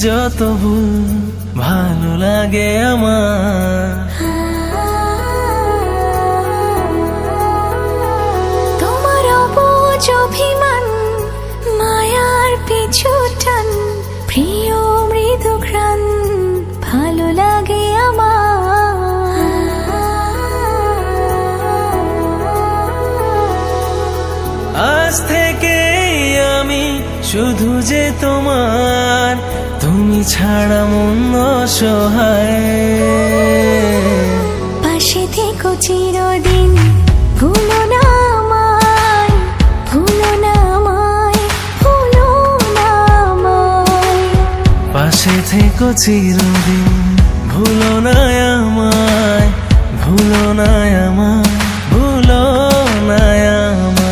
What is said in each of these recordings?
যত ভুল ভালো লাগে আমার। তোমার অবুঝ অভিমান, মায়ার পিছু টান, প্রিয় মৃদু ঘ্রাণ ভালো লাগে আমার। আজ থেকে আমি শুধু যে তোমার, তুমি ছাড়া মন অসহায়। পাশে থেকো চিরদিন, ভুলো না আমায়, ভুলো না আমায়, ভুলো না আমায়। পাশে থেকো চিরদিন, ভুলো না আমায়, ভুলো না আমায়, ভুলো না আমায়।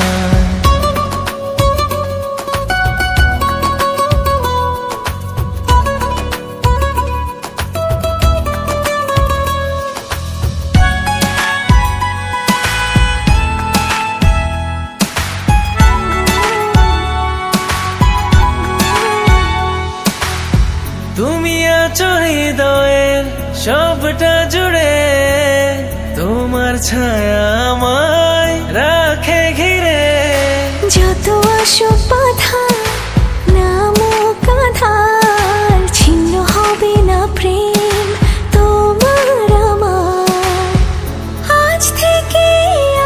তুমি আছো হৃদয়ের সবটা জুড়ে, তোমার ছায়া আমায় রাখে ঘিরে। যত আসুক বাধা, নামুক আঁধার, ছিন্ন হবে না প্রেম তোমার আমার। আজ থেকে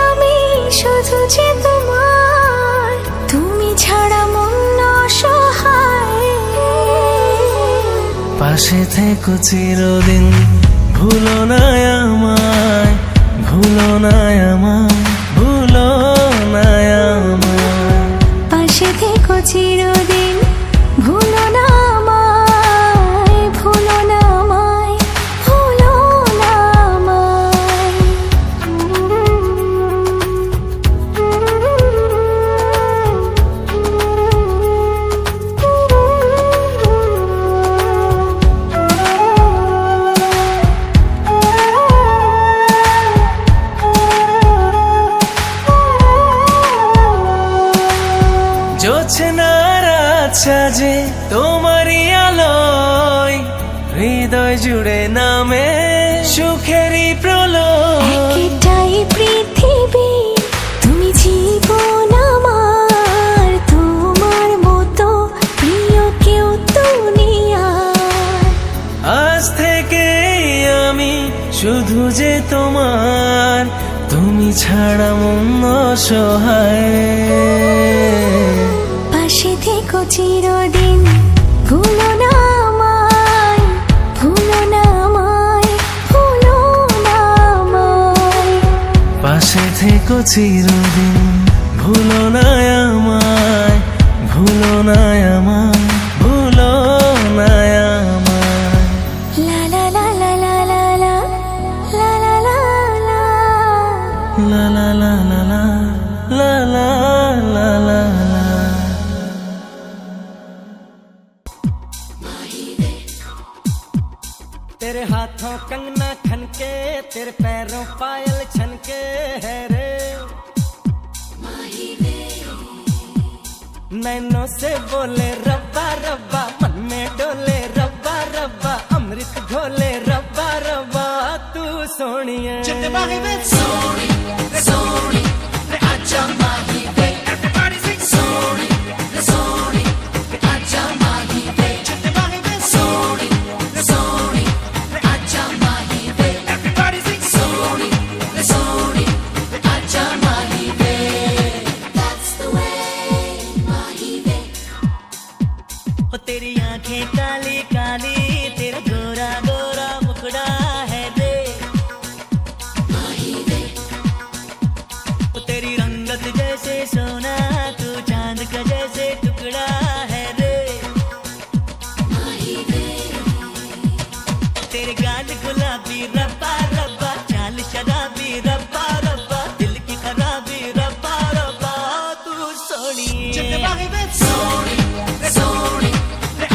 আমি শুধু যে তোমার, তুমি ছাড়া মন অসহায়। পাশে থেকো চিরদিন, ভুলো না আমায়, ভুলো না আমায়, ভুলো না আমায়। পাশে থেকো চিরদিন, ভুলো না আমায়, ভুলো না আমায়, ভুলো না আমায়। জোছনার আচ্ছা যে তোমারই আলোয়, হৃদয় জুড়ে নামে সুখেরই প্রলয়। এটাই পৃথিবী, তুমি জীবন আমার, তোমার মতো প্রিয় কেউ দুনিয়ায়। আজ থেকে আমি শুধু যে তোমার, তুমি ছাড়া মন অসহায়। পাশে থেকো চিরদিন, ভুলো না আমায়, ভুলো না আমায়, ভুলো না আমায়। পাশে থেকো চিরদিন, ভুলো না আমায়, ভুলো না আমায়, ভুলো না আমায়। লা লা লা লা লা লা লা, লা লা লা লা। লা লা লা লা লা, লা লা লা লা লা। तेरे हाथों कंगना खनके, तेरे पैरों पायल छनके है रे। नैनों से बोले रब्बा रब्बा, मन में डोले रब्बा रब्बा, अमृत घोले रब्बा रब्बा, तू सोनी है। Sorry, sorry, आजा माही वे। Everybody sing sorry, sorry, आजा माही वे। Sorry, sorry, आजा माही वे। Everybody sing sorry, sorry, आजा माही वे। That's the way, माही वे। ओ तेरी आंखें काली काली, तेरा गोरा गोरा मुखड़ा है रे। ओ तेरी रंगत जैसे सोना, तू चांद का जैसे टुकड़ा है रे। तेरे गाल गुलाबी रब्बा रब्बा, चाल शराबी रब्बा रब्बा, दिल की खराबी रब्बा रब्बा, तू सोनी है। Sorry, sorry,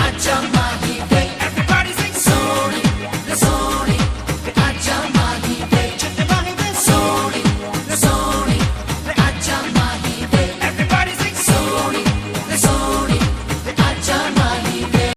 आजा